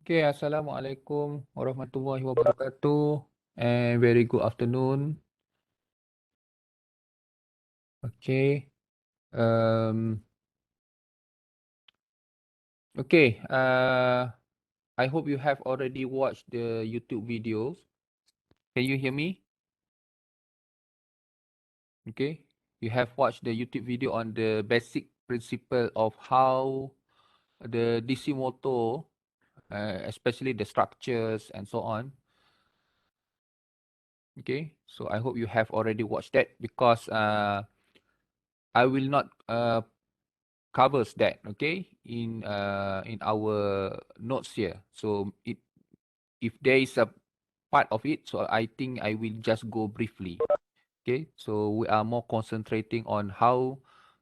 Okay, Assalamualaikum warahmatullahi wabarakatuh and very good afternoon. Okay. Um, okay. I hope you have already watched the YouTube videos. Can you hear me? Okay. You have watched the YouTube video on the basic principle of how the DC motor, especially the structures and so on. Okay. So I hope you have already watched that because I will not covers that, okay, in our notes here. So if there is a part of it, so I think I will just go briefly. Okay, so we are more concentrating on how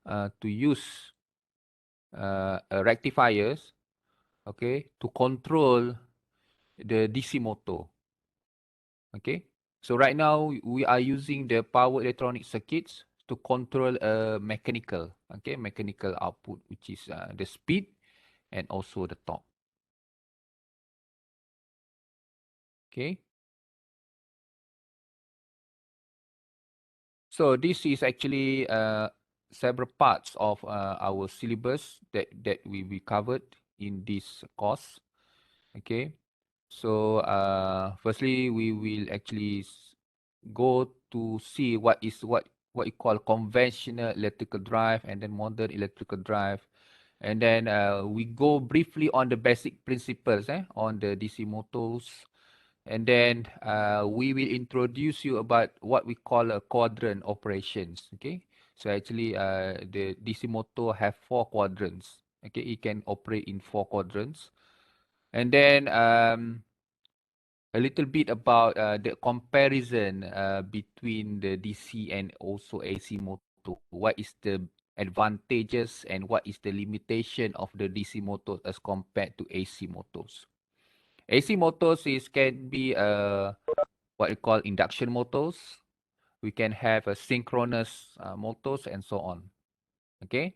to use rectifiers, okay, to control the DC motor. Okay, so right now we are using the power electronic circuits to control a mechanical output, which is the speed and also the torque. Okay. So this is actually several parts of our syllabus that we covered in this course. Okay. So firstly, we will actually go to see what you call conventional electrical drive and then modern electrical drive. And then we go briefly on the basic principles on the DC motors. And then we will introduce you about what we call a quadrant operations. Okay, so actually the DC motor have 4 quadrants. Okay, it can operate in 4 quadrants. And then a little bit about the comparison between the DC and also AC motor. What is the advantages and what is the limitation of the DC motors as compared to AC motors? AC motors can be what we call induction motors. We can have a synchronous motors and so on. Okay.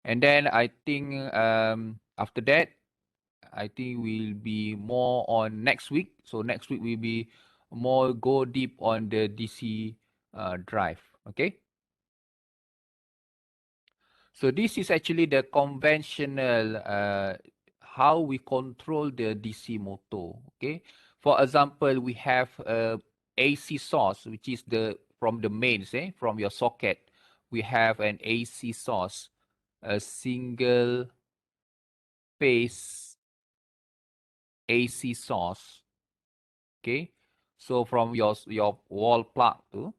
And then I think after that, I think we'll be more on next week. So next week we'll be more go deep on the DC drive. Okay. So this is actually the conventional how we control the DC motor. Okay. For example, we have a AC source, which is from the mains, from your socket. We have an AC source, a single phase AC source. Okay. So from your wall plug too.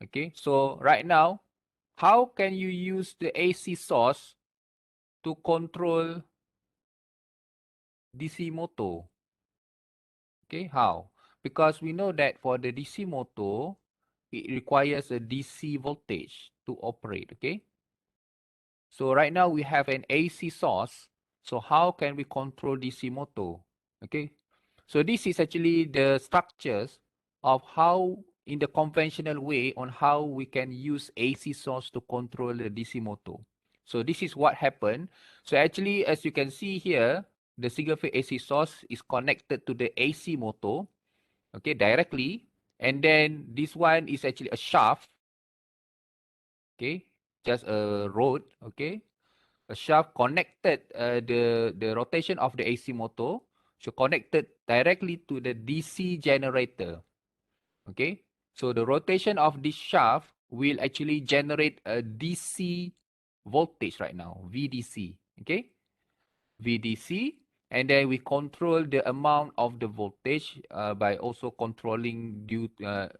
Okay. So right now, how can you use the AC source to control DC motor? Okay, how? Because we know that for the DC motor, it requires a DC voltage to operate, okay? So right now we have an AC source. So how can we control DC motor? Okay, so this is actually the structures of how in the conventional way on how we can use AC source to control the DC motor. So this is what happened. So actually, as you can see here, the single phase AC source is connected to the AC motor, okay, directly. And then this one is actually a shaft, okay, just a rod, okay, a shaft connected the rotation of the AC motor, so connected directly to the DC generator. Okay, so the rotation of this shaft will actually generate a DC voltage right now, VDC. Okay, VDC, and then we control the amount of the voltage by also controlling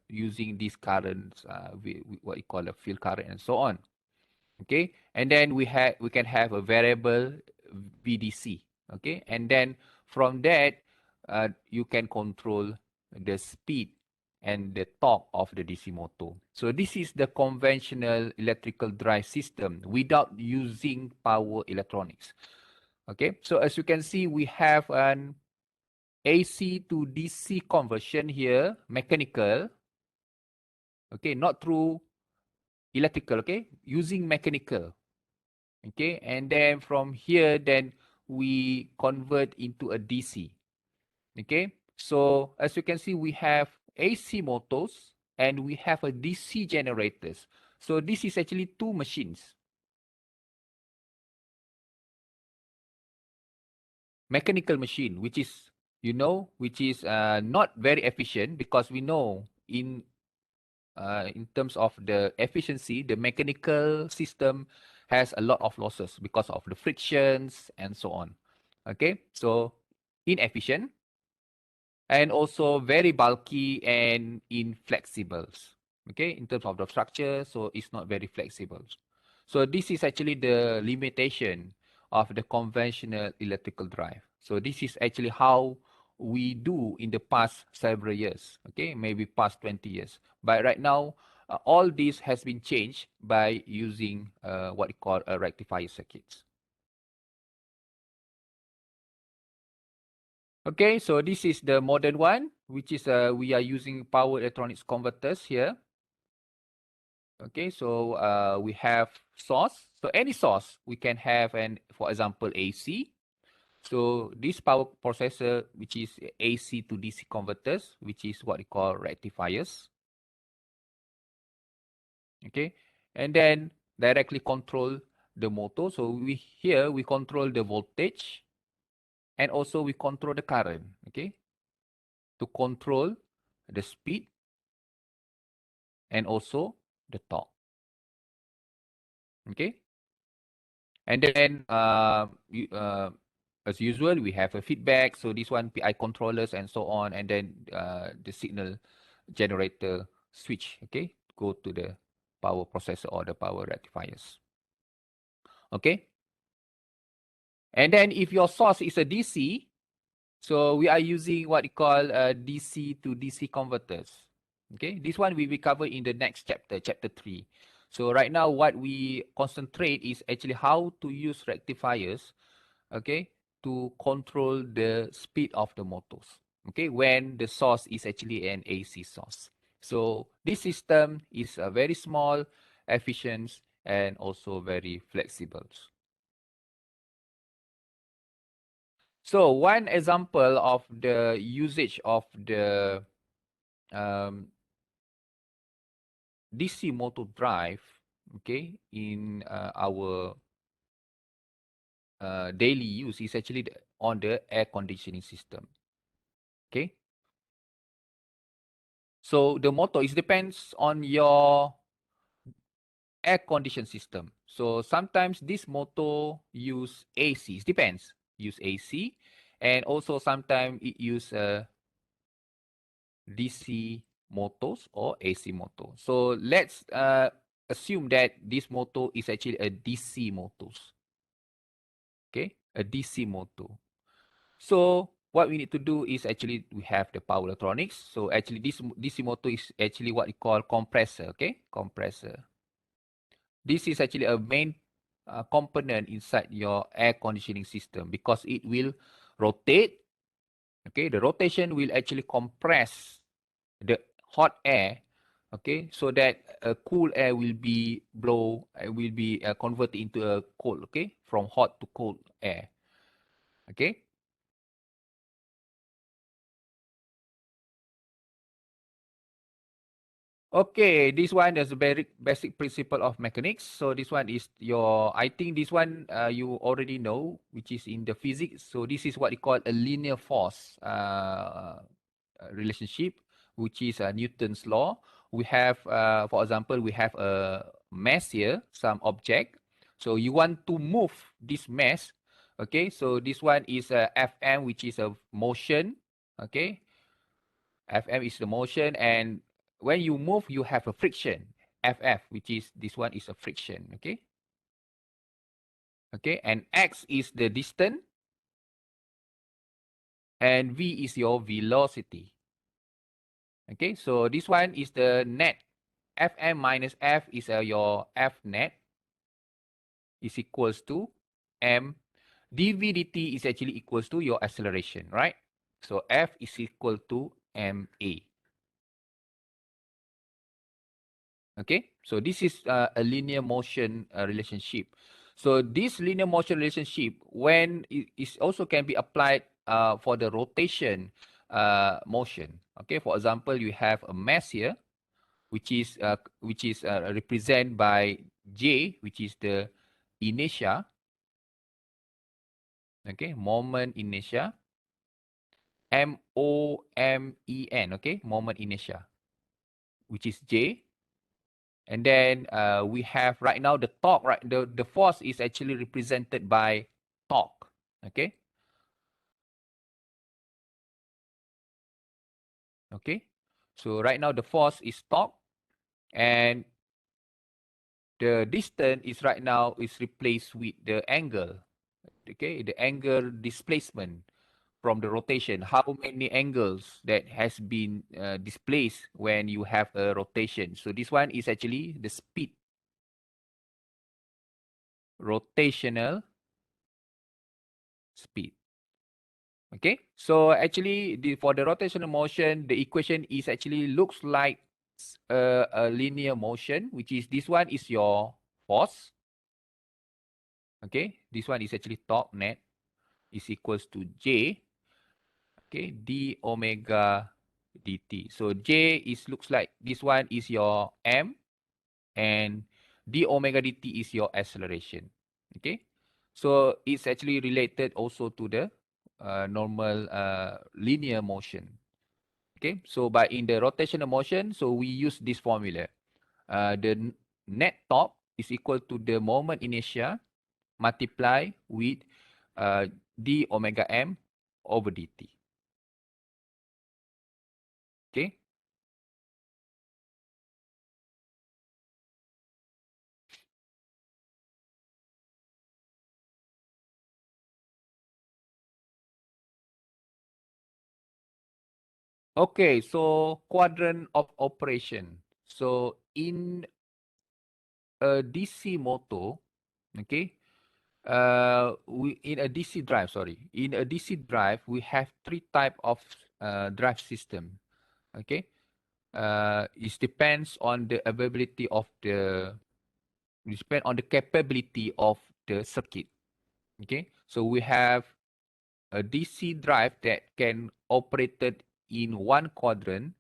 using these currents, what you call a field current and so on. Okay, and then we can have a variable VDC. Okay, and then from that you can control the speed and the torque of the DC motor. So this is the conventional electrical drive system without using power electronics. Okay, so as you can see, we have an AC to DC conversion here, mechanical. Okay, not through electrical, okay, using mechanical. Okay, and then from here, then we convert into a DC. Okay, so as you can see, we have AC motors and we have a DC generators. So this is actually two machines. Mechanical machine, which is, which is not very efficient, because we know in terms of the efficiency, the mechanical system has a lot of losses because of the frictions and so on. Okay, so inefficient and also very bulky and inflexible. Okay, in terms of the structure, so it's not very flexible. So this is actually the limitation of the conventional electrical drive. So this is actually how we do in the past several years, okay, maybe past 20 years. But right now, all this has been changed by using what we call a rectifier circuits. Okay, so this is the modern one, which is we are using power electronics converters here. Okay, so we have source. So any source we can have, and for example AC. So this power processor, which is AC to DC converters, which is what we call rectifiers. Okay, and then directly control the motor. So we control the voltage, and also we control the current. Okay, to control the speed and also the torque. Okay, and then as usual, we have a feedback. So this one PI controllers and so on, and then the signal generator switch. Okay, go to the power processor or the power rectifiers. Okay, and then if your source is a DC, so we are using what we call DC to DC converters. Okay, this one we will cover in the next chapter, chapter 3. So right now, what we concentrate is actually how to use rectifiers, okay, to control the speed of the motors, okay, when the source is actually an AC source. So this system is very small, efficient, and also very flexible. So one example of the usage of the DC motor drive, okay, in our daily use is actually on the air conditioning system. Okay, so the motor is depends on your air condition system. So sometimes this motor use AC. It depends. Use AC, and also sometimes it use DC motors or AC motor. So let's assume that this motor is actually a DC motors. Okay, a DC motor. So what we need to do is actually we have the power electronics. So actually this DC motor is actually what we call compressor. Okay, compressor. This is actually a main component inside your air conditioning system because it will rotate. Okay, the rotation will actually compress the hot air. Okay, so that cool air will be converted into a cold. Okay, from hot to cold air. Okay. Okay, this one is a very basic principle of mechanics. So this one is I think this one you already know, which is in the physics. So this is what we call a linear force relationship, which is Newton's law. We have, for example, we have a mass here, some object. So you want to move this mass. Okay, so this one is Fm, which is a motion. Okay, Fm is the motion, and when you move, you have a friction. Ff, which is this one is a friction. Okay. Okay, and x is the distance, and v is your velocity. Okay, so this one is the net. Fm minus f is your F net is equals to m. dv dt is actually equals to your acceleration, right? So F is equal to ma. Okay, so this is a linear motion relationship. So this linear motion relationship, when it is also can be applied for the rotation motion. Okay, for example, you have a mass here, which is represented by J, which is the inertia. Okay, moment inertia. MOMEN. Okay, moment inertia, which is J. And then we have right now the torque, right? The force is actually represented by torque. Okay. Okay. So right now the force is torque, and the distance is right now is replaced with the angle. Okay, the angle displacement from the rotation. How many angles that has been displaced when you have a rotation? So this one is actually the speed, rotational speed. Okay, so actually for the rotational motion, the equation is actually looks like a linear motion, which is this one is your force. Okay, this one is actually torque net is equals to J, okay, d omega dt. So J is looks like this one is your M, and d omega dt is your acceleration. Okay, so it's actually related also to the normal linear motion. Okay, so but in the rotational motion, so we use this formula. The net torque is equal to the moment inertia multiply with d omega m over dt. Okay. Okay, so quadrant of operation. So in a DC motor, okay, we in a DC drive, sorry, in a DC drive, we have three type of drive system. Okay, it depends on the availability of the, it depends on the capability of the circuit. Okay, so we have a DC drive that can operate in one quadrant.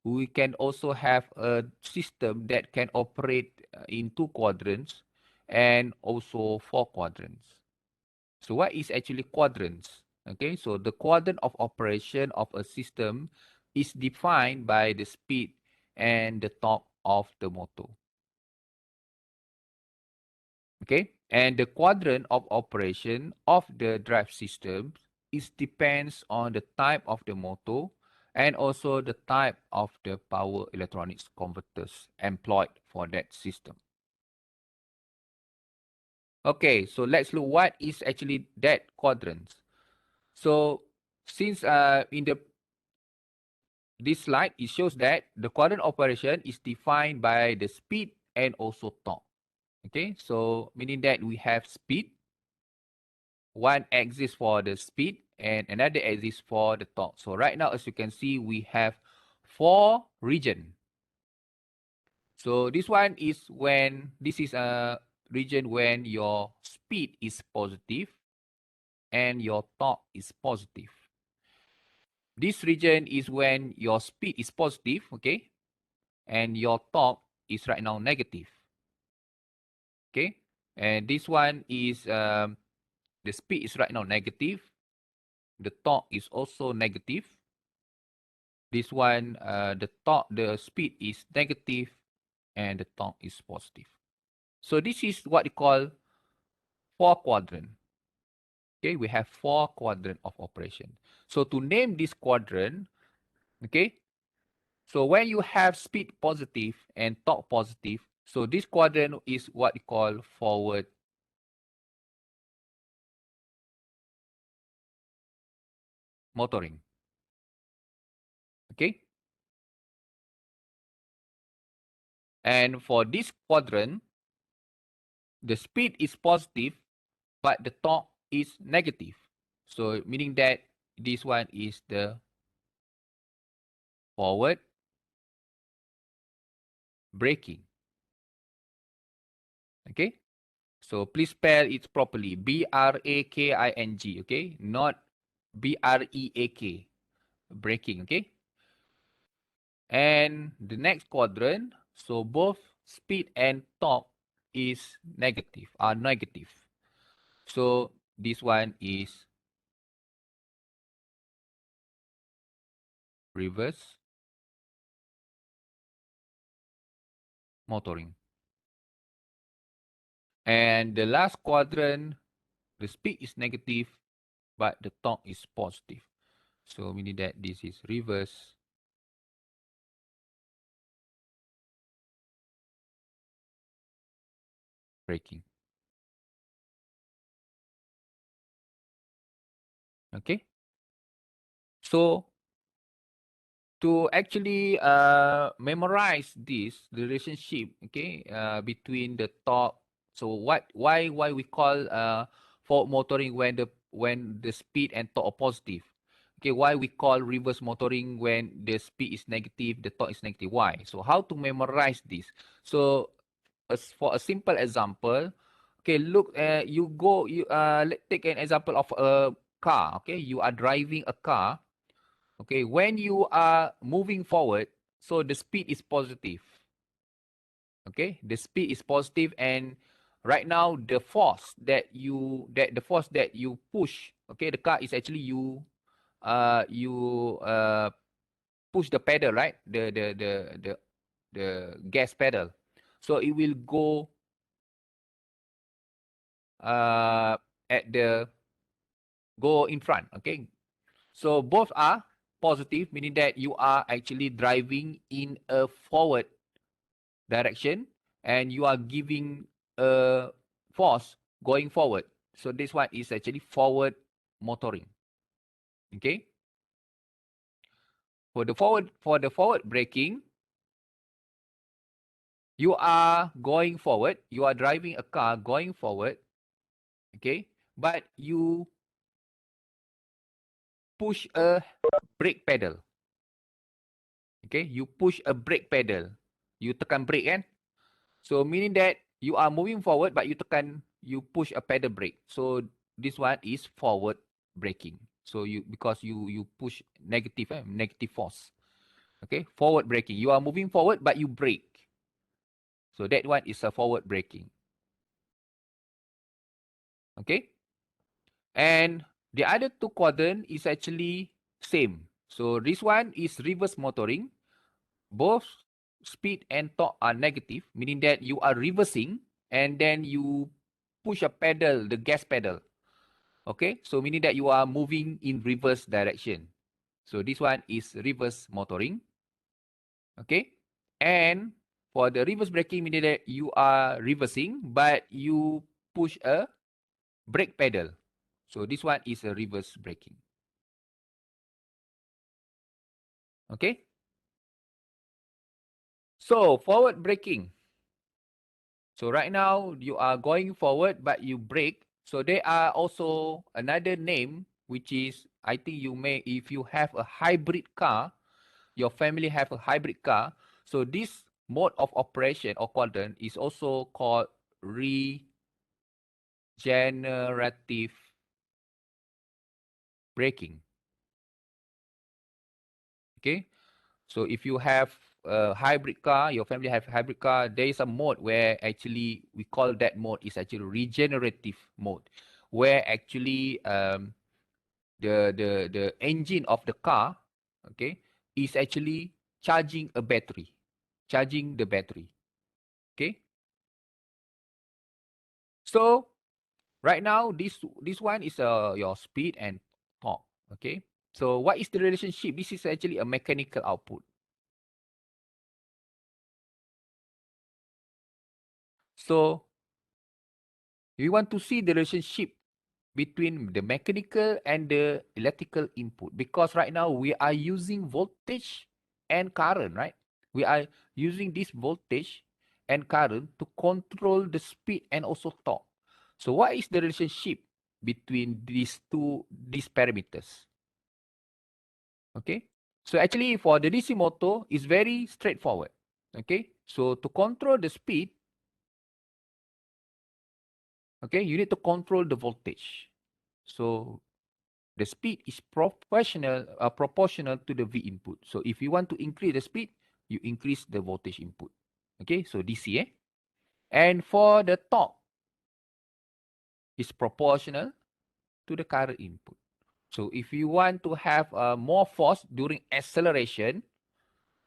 We can also have a system that can operate in two quadrants and also four quadrants. So what is actually quadrants? Okay, so the quadrant of operation of a system is defined by the speed and the torque of the motor. Okay, and the quadrant of operation of the drive system is depends on the type of the motor and also the type of the power electronics converters employed for that system. Okay, so let's look what is actually that quadrant. So since in the this slide, it shows that the quadrant operation is defined by the speed and also torque. Okay, so meaning that we have speed, one axis for the speed and another axis for the torque. So right now, as you can see, we have four region. So this one is when, this is a region when your speed is positive and your torque is positive. This region is when your speed is positive, okay, and your torque is right now negative, okay. And this one is the speed is right now negative, the torque is also negative. This one, the speed is negative and the torque is positive. So this is what you call four quadrant. Okay, we have four quadrant of operation. So to name this quadrant, okay, so when you have speed positive and torque positive, so this quadrant is what you call forward motoring. Okay, and for this quadrant, the speed is positive, but the torque is negative. So meaning that this one is the forward braking. Okay, So please spell it properly. B-R-A-K-I-N-G, okay? Not B-R-E-A-K. Braking, okay? And the next quadrant, so both speed and torque is negative, are negative. So this one is reverse motoring. And the last quadrant, the speed is negative, but the torque is positive. So meaning that this is reverse braking. Okay. So to actually memorize this the relationship, okay, between the torque. So why we call forward motoring when the speed and torque are positive? Okay, why we call reverse motoring when the speed is negative, the torque is negative? Why? So how to memorize this? So as for a simple example, okay, look, let's take an example of a car. Okay, you are driving a car. Okay, when you are moving forward, so the speed is positive. Okay, the speed is positive, and right now the force that you push, okay, the car is actually you push the pedal, right? The gas pedal. So it will go uh at the go in front. Okay, so both are positive, meaning that you are actually driving in a forward direction and you are giving a force going forward. So this one is actually forward motoring. Okay. For the forward braking, you are going forward. You are driving a car going forward. Okay. But you push a brake pedal. Okay. You push a brake pedal. You tekan brake kan? So meaning that you are moving forward, but you push a pedal brake. So this one is forward braking. So because you push negative force. Okay, forward braking. You are moving forward, but you brake. So that one is a forward braking. Okay, and the other two quadrant is actually same. So this one is reverse motoring. Both speed and torque are negative, meaning that you are reversing and then you push a pedal, the gas pedal. Okay, so meaning that you are moving in reverse direction. So this one is reverse motoring. Okay, and for the reverse braking, meaning that you are reversing, but you push a brake pedal. So this one is a reverse braking. Okay, so forward braking. So right now you are going forward, but you brake. So there are also another name, which is, I think you may, if you have a hybrid car, your family have a hybrid car. So this mode of operation or quadrant is also called regenerative braking. Okay. So if you have a hybrid car, your family have a hybrid car, there is a mode where actually we call that mode is actually regenerative mode, where actually the engine of the car, okay, is actually charging a battery, charging the battery. Okay. So right now this one is your speed and torque. Okay. So what is the relationship? This is actually a mechanical output. So we want to see the relationship between the mechanical and the electrical input, because right now we are using voltage and current, right? We are using this voltage and current to control the speed and also torque. So what is the relationship between these parameters? Okay. So actually for the DC motor is very straightforward. Okay. So to control the speed, Okay, you need to control the voltage. So the speed is proportional to the V input. So if you want to increase the speed, you increase the voltage input. Okay, so DC, eh? And for the torque, is proportional to the current input. So if you want to have more force during acceleration,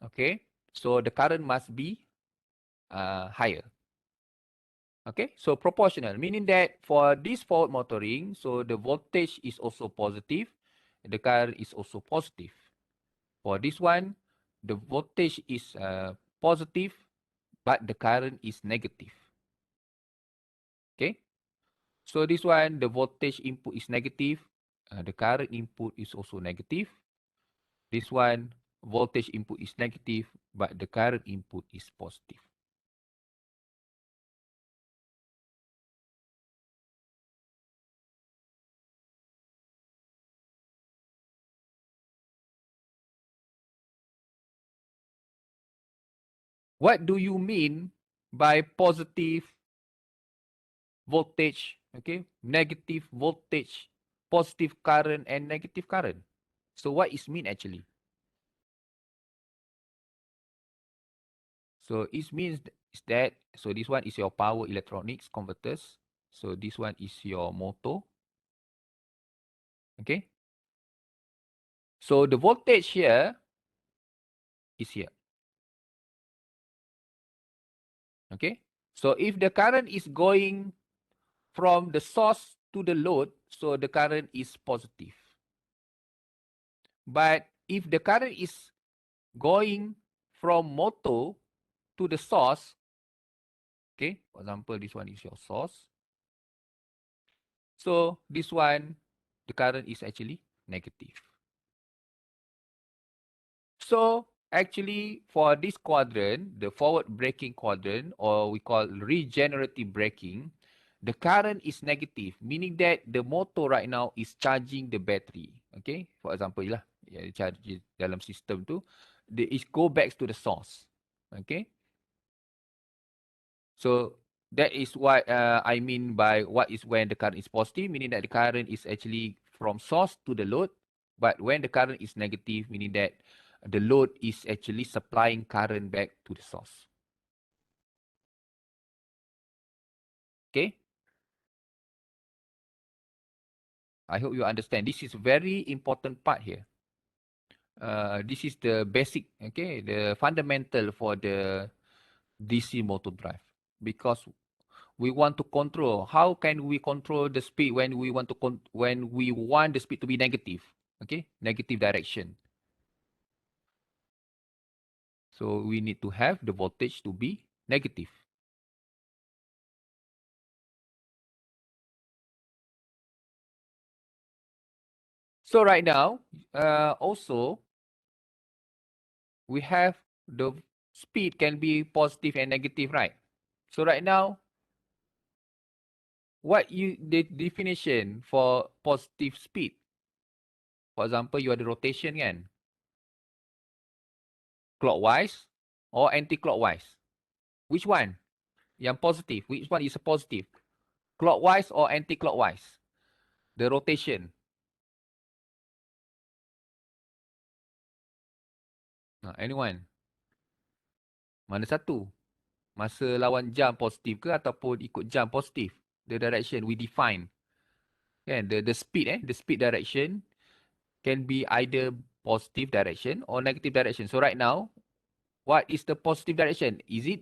okay, so the current must be higher. Okay, so proportional, meaning that for this forward motoring, so the voltage is also positive, the current is also positive. For this one, the voltage is positive, but the current is negative. Okay, so this one, the voltage input is negative, the current input is also negative. This one, voltage input is negative, but the current input is positive. What do you mean by positive voltage, okay, negative voltage, positive current, and negative current? So what is mean actually? So it means is that, so this one is your power electronics converters. So this one is your motor. Okay. So the voltage here is here. Okay. So if the current is going from the source to the load, so the current is positive. But if the current is going from motor to the source, okay, for example, this one is your source. So this one, the current is actually negative. So actually for this quadrant, the forward braking quadrant, or we call regenerative braking, the current is negative, meaning that the motor right now is charging the battery. Okay, for example lah, charge dalam sistem tu, it go back to the source. Okay, so that is what I mean by what is when the current is positive, meaning that the current is actually from source to the load. But when the current is negative, meaning that the load is actually supplying current back to the source. Okay. I hope you understand. This is very important part here. This is the basic, okay, the fundamental for the DC motor drive, because we want to control. How can we control the speed when we want to when we want the speed to be negative? Okay, negative direction. So we need to have the voltage to be negative. So right now, also we have the speed can be positive and negative, right? So right now, what you the definition for positive speed? For example, you ada rotation kan? Clockwise or anti-clockwise? Which one? Yang positive. Which one is a positive? Clockwise or anti-clockwise? The rotation. Anyone? Mana satu? Masa lawan jam positif ke ataupun ikut jam positif? The direction we define. Kan? The speed the speed direction can be either positive direction or negative direction. So right now, what is the positive direction? Is it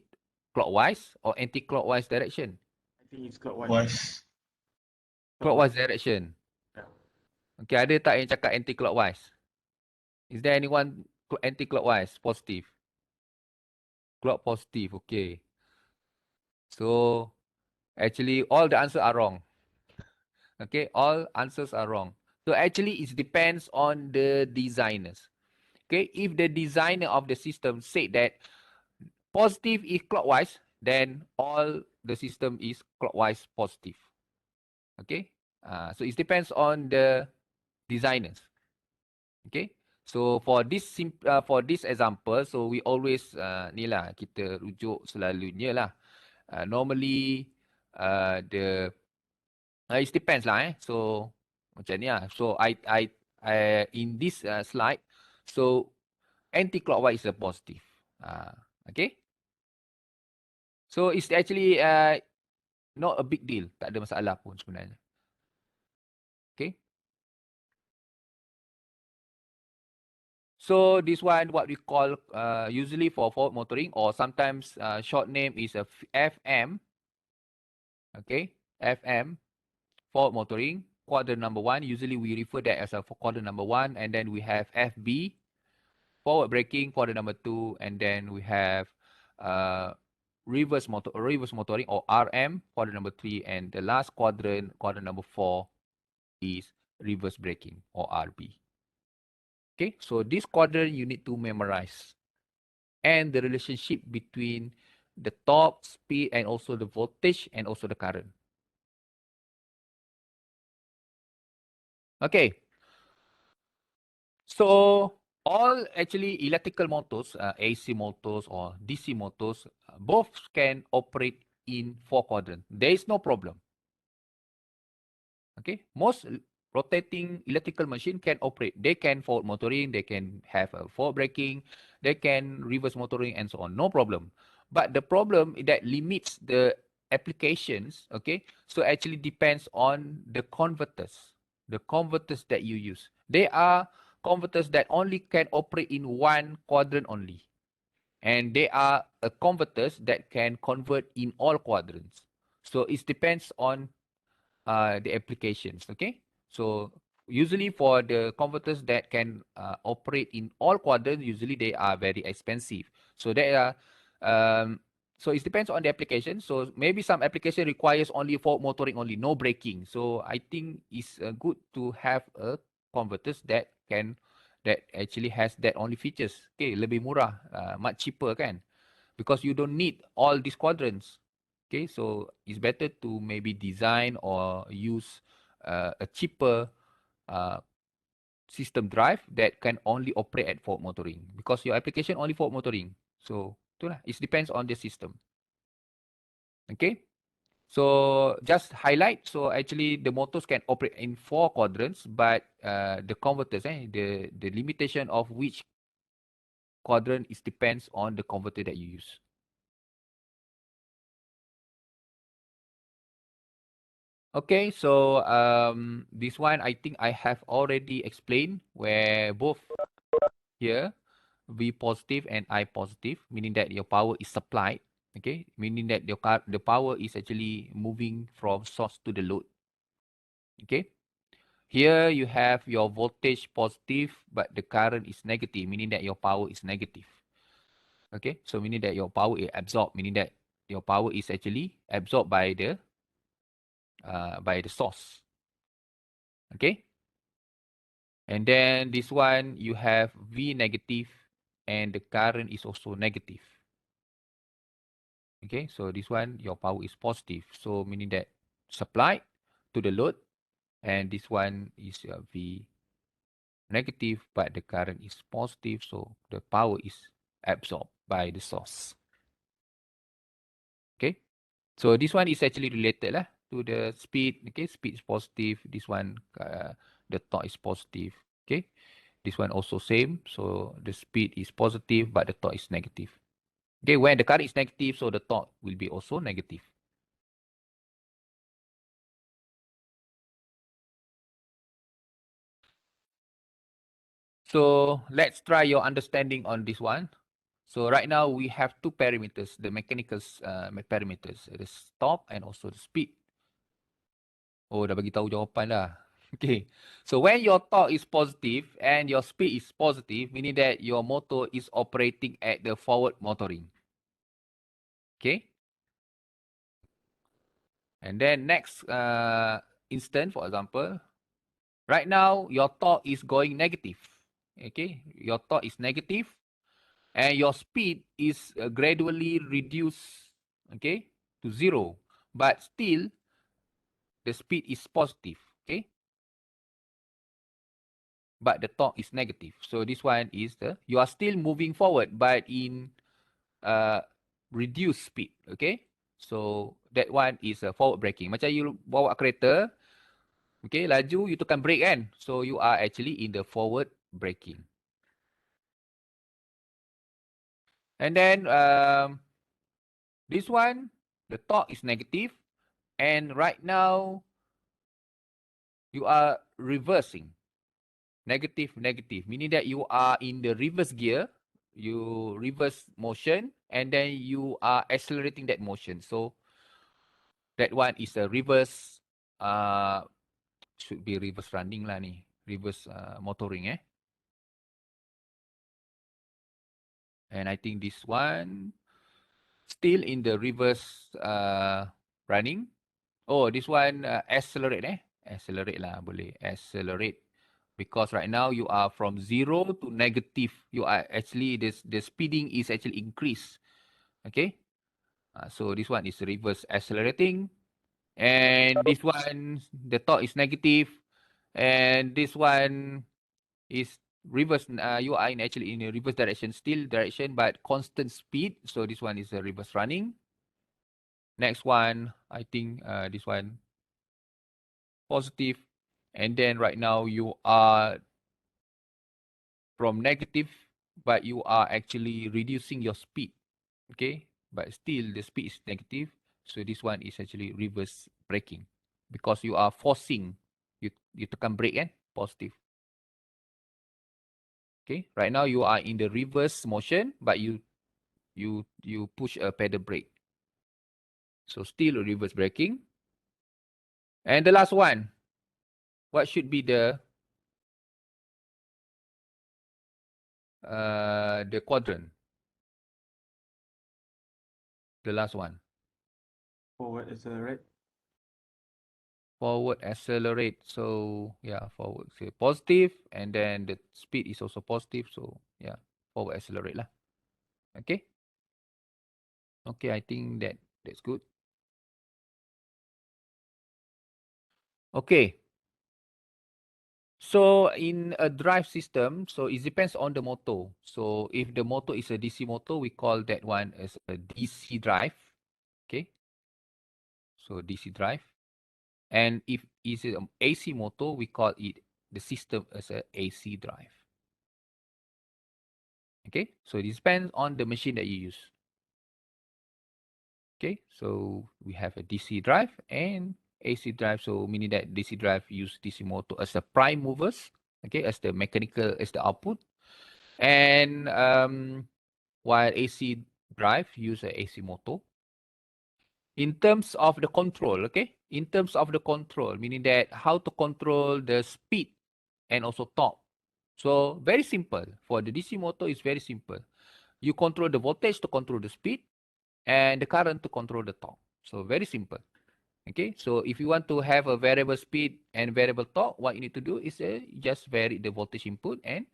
clockwise or anti-clockwise direction? I think it's clockwise. Clockwise direction. Yeah. Okay, ada tak yang cakap anti-clockwise? Is there anyone anti-clockwise? Positive. Clock positive, okay. So, actually, all the answers are wrong. Okay, all answers are wrong. So, actually, it depends on the designers. Okay, if the designer of the system said that positive is clockwise, then all the system is clockwise positive. Okay, so it depends on the designers. Okay, so for this example, so we always ni lah kita rujuk selalunya lah. Normally the It depends lah. So macam ni lah. So I in this slide, so anti-clockwise is a positive. Okay. So it's actually not a big deal. Tak ada masalah pun sebenarnya. Okay. So this one what we call usually for forward motoring, or sometimes short name is a FM. Okay. FM, forward motoring, quadrant number 1. Usually we refer that as a quadrant number 1, and then we have FB, forward braking, quadrant number 2, and then we have reverse motoring, or RM, quadrant number 3, and the last quadrant number 4, is reverse braking, or RB. Okay, so this quadrant you need to memorize, and the relationship between the torque, speed, and also the voltage, and also the current. Okay, so all actually electrical motors, AC motors or DC motors, both can operate in 4 quadrants. There is no problem. Okay, most rotating electrical machine can operate. They can forward motoring, they can have a forward braking, they can reverse motoring, and so on. No problem. But the problem that limits the applications, okay, so actually depends on the converters that you use. They are converters that only can operate in 1 quadrant only. And they are converters that can convert in all quadrants. So it depends on the applications. Okay, so usually for the converters that can operate in all quadrants, usually they are very expensive. So they are so it depends on the application. So maybe some application requires only forward motoring only, no braking. So I think it's good to have a converters that actually has that only features. Okay, lebih murah, much cheaper kan, because you don't need all these quadrants. Okay, so it's better to maybe design or use a cheaper system drive that can only operate at forward motoring, because your application only forward motoring. So itulah, it depends on the system. Okay, so just highlight. So actually the motors can operate in 4 quadrants, but the converters, the limitation of which quadrant is depends on the converter that you use. Okay, so this one I think I have already explained, where both here V positive and I positive, meaning that your power is supplied. Okay, meaning that the power is actually moving from source to the load. Okay, here you have your voltage positive, but the current is negative, meaning that your power is negative. Okay, so meaning that your power is absorbed, meaning that your power is actually absorbed by the source. Okay. And then this one, you have V negative, and the current is also negative. Okay, so this one, your power is positive. So meaning that supplied to the load, and this one is V negative, but the current is positive. So the power is absorbed by the source. Okay, so this one is actually related lah to the speed. Okay, speed is positive. This one, the torque is positive. Okay. This one also same. So the speed is positive, but the torque is negative. Okay, when the current is negative, so the torque will be also negative. So let's try your understanding on this one. So right now we have 2 parameters, the mechanical parameters, the torque and also the speed. Oh, dah bagi tahu jawapan dah. Okay, so when your torque is positive and your speed is positive, meaning that your motor is operating at the forward motoring. Okay. And then next instant, for example, right now your torque is going negative. Okay, your torque is negative, and your speed is gradually reduced, okay, to 0. But still, the speed is positive. Okay, but the torque is negative. So this one is you are still moving forward, but in reduced speed. Okay, so that one is forward braking. Macam you bawa kereta, Okay, laju you tekan brake kan. So you are actually in the forward braking. And then this one, the torque is negative, and right now you are reversing. Negative, negative, meaning that you are in the reverse gear, you reverse motion, and then you are accelerating that motion. So that one is a reverse, should be reverse running lah ni, reverse motoring And I think this one still in the reverse running. Oh, this one accelerate accelerate lah, boleh accelerate. Because right now you are from 0 to negative. You are actually, the speeding is actually increased. Okay. So this one is reverse accelerating. And this one, the torque is negative. And this one is reverse. You are actually in a reverse direction, still direction, but constant speed. So this one is a reverse running. Next one, I think this one positive. And then right now you are from negative, but you are actually reducing your speed. Okay, but still the speed is negative. So this one is actually reverse braking because you are forcing, you tekan brake positive. Okay, right now you are in the reverse motion, but you push a pedal brake. So still reverse braking. And the last one, what should be the quadrant? The last one. Forward accelerate. Forward accelerate. So yeah, forward say positive, and then the speed is also positive. So yeah, forward accelerate lah. Okay. Okay, I think that's good. Okay. So in a drive system, so it depends on the motor. So if the motor is a DC motor, we call that one as a DC drive. Okay. So DC drive. And if it's an AC motor, we call it the system as a AC drive. Okay. So it depends on the machine that you use. Okay. So we have a DC drive and AC drive. So meaning that DC drive use DC motor as the prime movers. Okay. As the mechanical, as the output. And while AC drive use a AC motor. In terms of the control, okay? In terms of the control, meaning that how to control the speed and also torque. So very simple. For the DC motor, it's very simple. You control the voltage to control the speed and the current to control the torque. So very simple. Okay, so if you want to have a variable speed and variable torque, what you need to do is just vary the voltage input and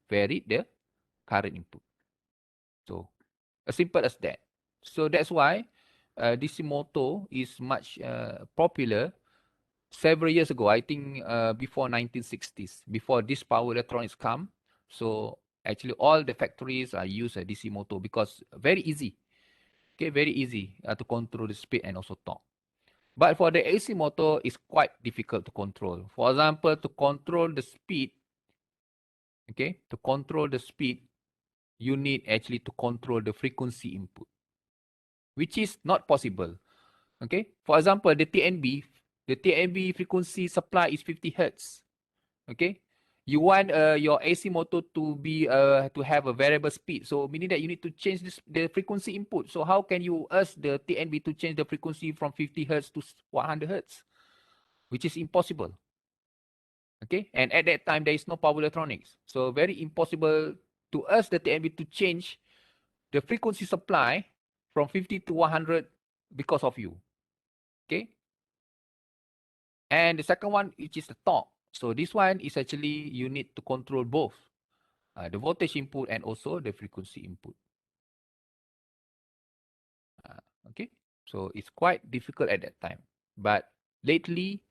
vary the current input. So as simple as that. So that's why DC motor is much popular several years ago. I think before 1960s, before this power electronics come. So actually all the factories use a DC motor because very easy. Okay, very easy to control the speed and also torque. But for the AC motor, it's quite difficult to control. For example, to control the speed, okay, to control the speed, you need actually to control the frequency input, which is not possible. Okay, for example, the TNB frequency supply is 50 hertz. Okay, you want your AC motor to be to have a variable speed, so meaning that you need to change the frequency input. So how can you ask the TNB to change the frequency from 50 hertz to 100 hertz, which is impossible. Okay, and at that time there is no power electronics, so very impossible to ask the TNB to change the frequency supply from 50 to 100 because of you. Okay, and the second one, which is the torque. So this one is actually you need to control both the voltage input and also the frequency input. Okay, so it's quite difficult at that time, but lately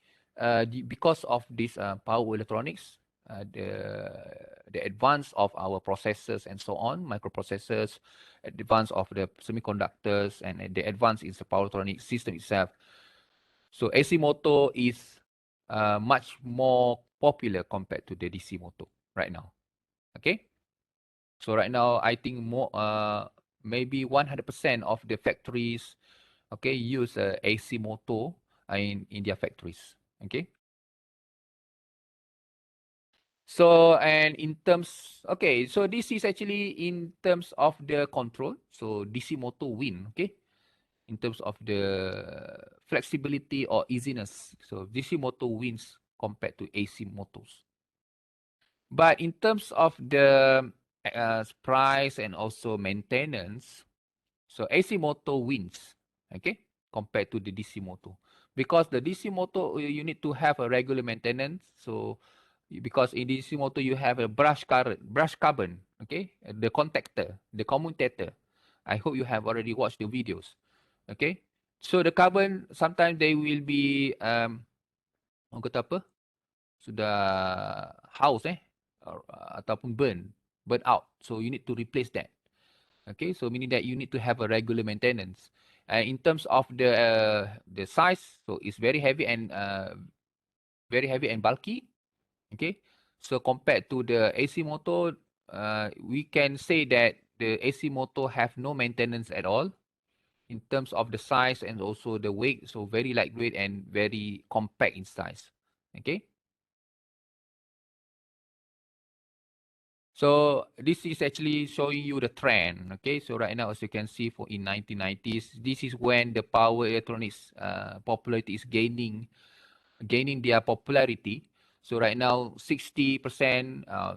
because of this power electronics, the advance of our processors and so on, microprocessors, advance of the semiconductors, and the advance in the power electronic system itself. So AC motor is much more popular compared to the DC motor right now. Okay. So right now, I think more maybe 100% of the factories, okay, use AC motor in their factories. Okay. So and in terms, okay, so this is actually in terms of the control. So DC motor win. Okay. In terms of the flexibility or easiness. So DC motor wins compared to AC motors. But in terms of the price and also maintenance, so AC motor wins, okay, compared to the DC motor. Because the DC motor, you need to have a regular maintenance. So because in DC motor, you have a brush carbon, okay, the contactor, the commutator. I hope you have already watched the videos, okay. So the carbon, sometimes they will be, orang kata apa, sudah haus ataupun burn out. So you need to replace that. Okay, so meaning that you need to have a regular maintenance. In terms of the size, so it's very heavy and bulky. Okay, so compared to the AC motor, we can say that the AC motor have no maintenance at all in terms of the size and also the weight. So very lightweight and very compact in size. Okay. So this is actually showing you the trend. Okay, so right now, as you can see, for in 1990s, this is when the power electronics popularity is gaining their popularity. So right now, 60%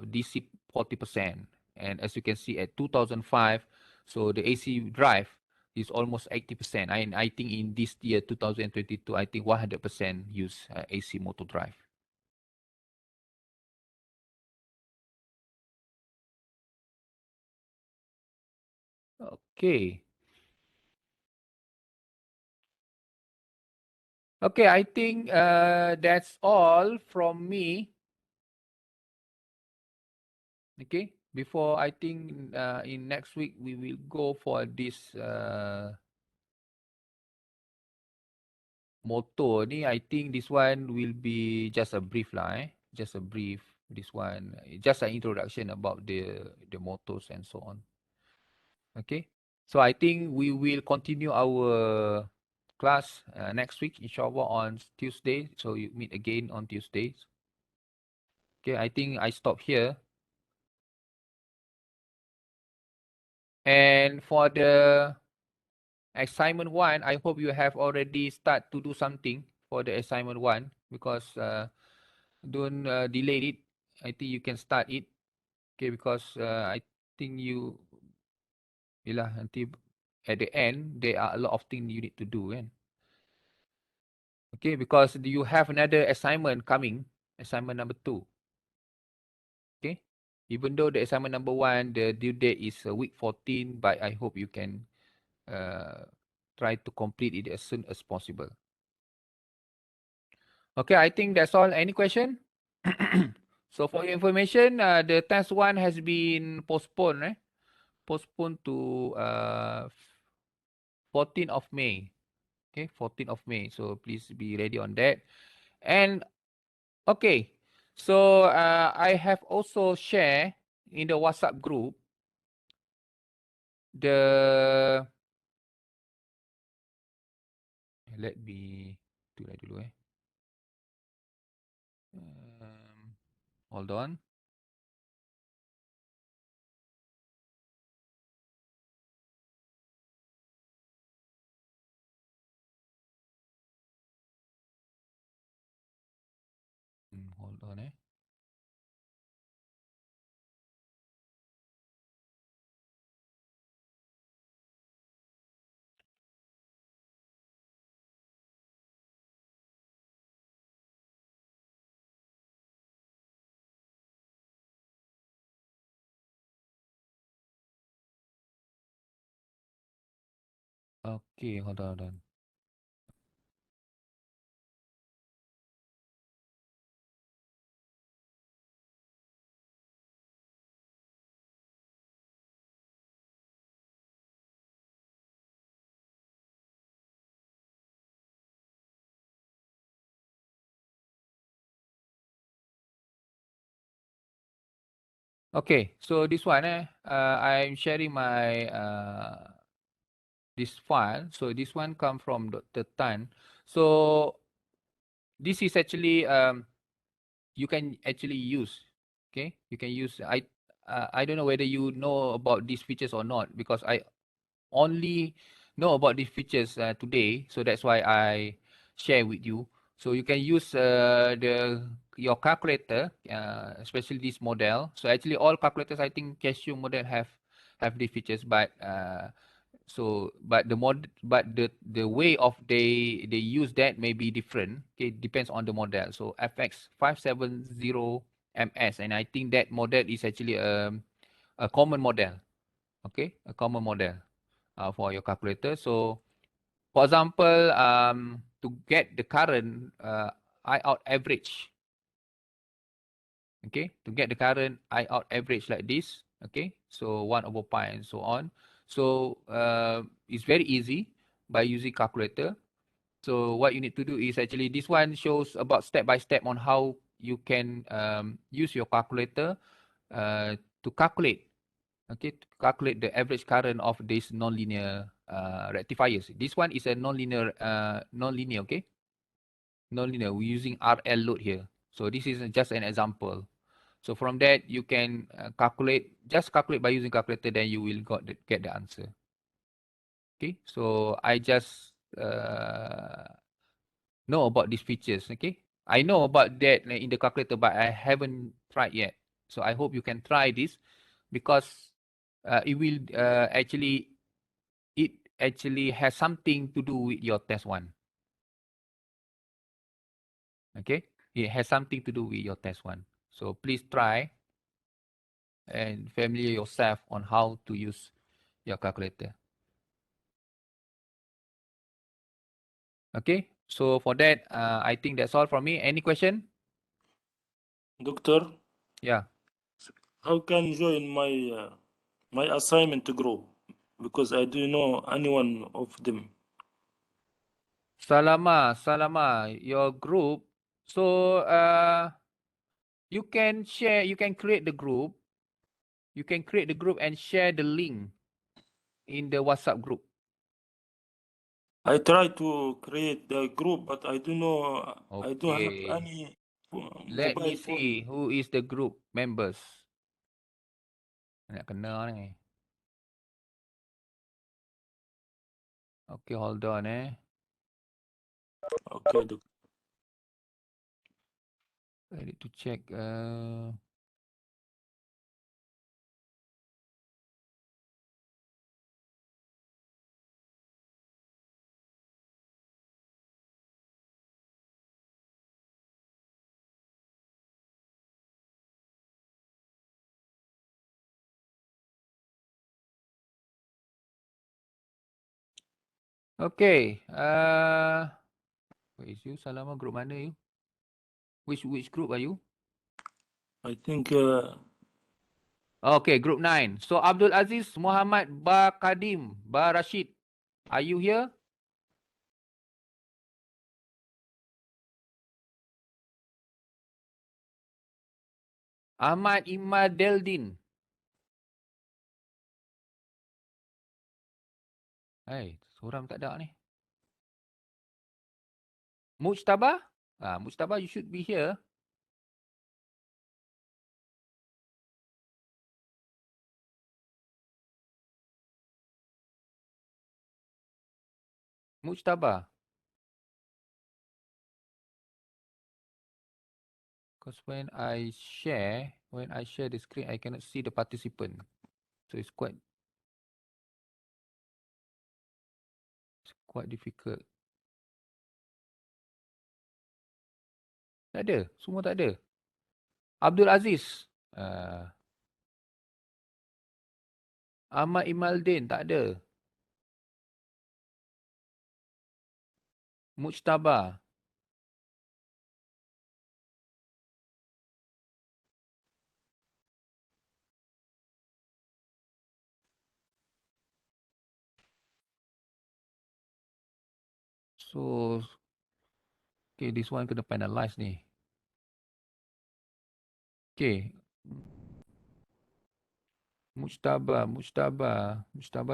DC, 40%, and as you can see at 2005, so the AC drive is almost 80%. And I think in this year 2022, I think 100% use AC motor drive. Okay. Okay, I think that's all from me. Okay, before I think in next week we will go for this motor ni. I think this one will be just a brief lah, just a brief. This one just an introduction about the motors and so on. Okay, so I think we will continue our class next week, inshallah, on Tuesday. So you meet again on Tuesday. Okay, I think I stop here. And for the assignment 1, I hope you have already start to do something for the assignment 1, because don't delay it. I think you can start it. Okay, because I think nanti at the end there are a lot of things you need to do, kan? Okay, because you have another assignment coming, assignment number 2. Okay, even though the assignment number 1, the due date is week 14, but I hope you can try to complete it as soon as possible. Okay, I think that's all. Any question? So for your information, the test 1 has been postponed, postponed to 14th of May. Okay, 14th of May. So please be ready on that. And okay, so I have also shared in the WhatsApp group the, let me do that dulu. Hold on. Hold on. Okay, hold on. Okay, so this one, I'm sharing my this file. So this one come from Dr. Tan. So this is actually you can actually use. Okay, you can use. I don't know whether you know about these features or not, because I only know about these features today. So that's why I share with you. So you can use your calculator, especially this model. So actually all calculators, I think Casio model have these features, but the way of they use that may be different. Okay, depends on the model. So FX570 MS, and I think that model is actually a common model. Okay, a common model for your calculator. So for example, to get the current I out average, okay, to get the current I out average like this, okay, so 1 over pi and so on. So it's very easy by using calculator. So what you need to do is actually this one shows about step by step on how you can use your calculator to calculate, okay, to calculate the average current of this nonlinear rectifiers. This one is a nonlinear, okay, nonlinear. We're using RL load here. So this is just an example. So from that, you can calculate, just calculate by using calculator, then you will get the answer. Okay, so I just know about these features. Okay, I know about that in the calculator, but I haven't tried yet. So I hope you can try this, because it will it actually has something to do with your test one. Okay, it has something to do with your test one. So please try and familiar yourself on how to use your calculator. Okay, so for that, I think that's all from me. Any question? Doctor, Yeah. how can you join my assignment group? Because I don't know anyone of them. Salama, your group. So you can share, you can create the group. You can create the group and share the link in the WhatsApp group. I try to create the group, but I don't know. I don't have Okay. any Let me mobile phone. see who is the group members. Nak kena ni. Okay, hold on Okay, Doctor. I need to check. Okay. Where is you? Salama, group mana you? Which group are you? I think Okay, group 9. So Abdul Aziz Muhammad Ba Kadim Ba Rashid. Are you here? Ahmad Imadeldin. Seorang tak ada ni. Mujtaba? Mujtaba, you should be here. Mujtaba. Because when I share the screen, I cannot see the participant. So it's quite difficult. Tak ada. Semua tak ada. Abdul Aziz. Ahmad Imaldin. Tak ada. Mujtaba. So, okay, this one kena penalize ni. Okay. Mujtaba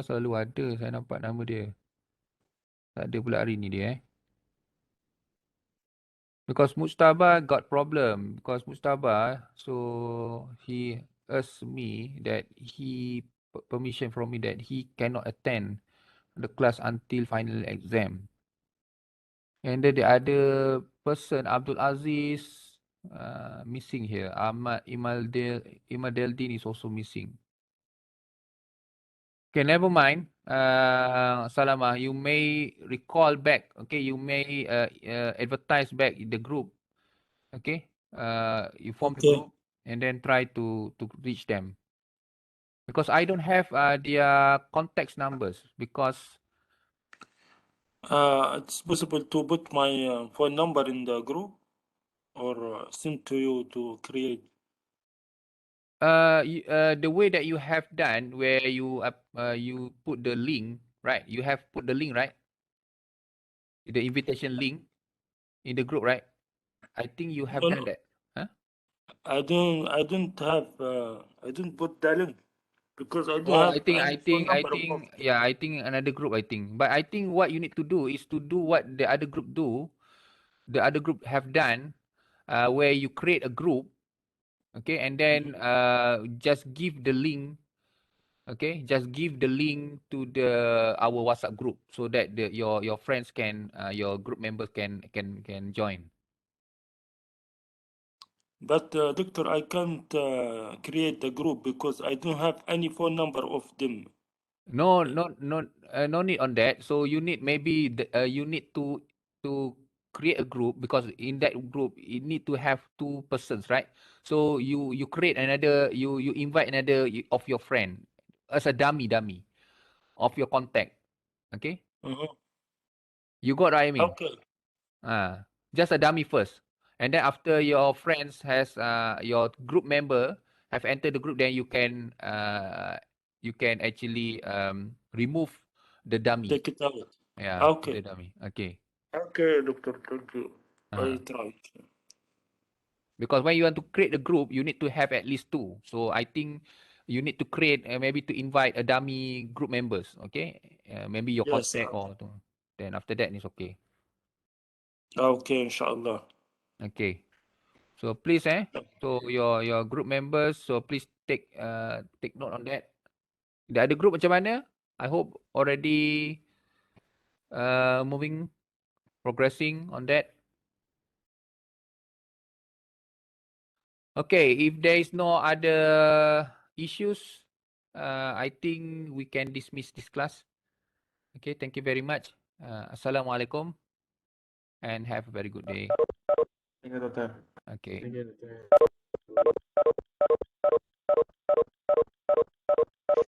selalu ada. Saya nampak nama dia. Tak ada pula hari ni dia. Because Mujtaba got problem. Because Mujtaba, so he asked me that he permission from me that he cannot attend the class until final exam. And then the other person, Abdul Aziz, missing here. Ahmad Imadeldin is also missing. Okay, never mind. Salamah, you may recall back. Okay, you may advertise back in the group. Okay, you form the Okay. group and then try to reach them. Because I don't have their contact numbers because It's possible to put my phone number in the group or send to you to create. the way that you have done where you put the link, right? You have put the link, right? The invitation link in the group, right? I think you have No, done no, that. Huh? I don't have, I don't put the link because I don't Oh, have any phone number of them. yeah, I think another group, I think. But I think what you need to do is to do what the other group do. The other group have done, where you create a group, okay, and then just give the link, okay, just give the link to our WhatsApp group so that your friends can your group members can join. But doctor, I can't create the group because I don't have any phone number of them. No, no need on that. So you need maybe you need to create a group because in that group you need to have two persons, right? So you create another, you invite another of your friend as a dummy of your contact. Okay, Mhm. you got what I mean? Okay. Just a dummy first, and then after your friends has your group member have entered the group, then you can actually remove the dummy. Take it out. Yeah, the Okay. dummy. Okay. Okay, doctor. Thank you. I Uh, try. because when you want to create a group, you need to have at least two. So I think you need to create maybe to invite a dummy group members. Okay, maybe your Yes. contact or then after that it's okay. Okay, inshallah. Okay. So please so your group members, so please take note on that. The other group macam mana? I hope already moving, progressing on that. Okay, if there is no other issues, I think we can dismiss this class. Okay, thank you very much. Assalamualaikum and have a very good day. Thank you, Doctor. Okay. Thank you, Doctor.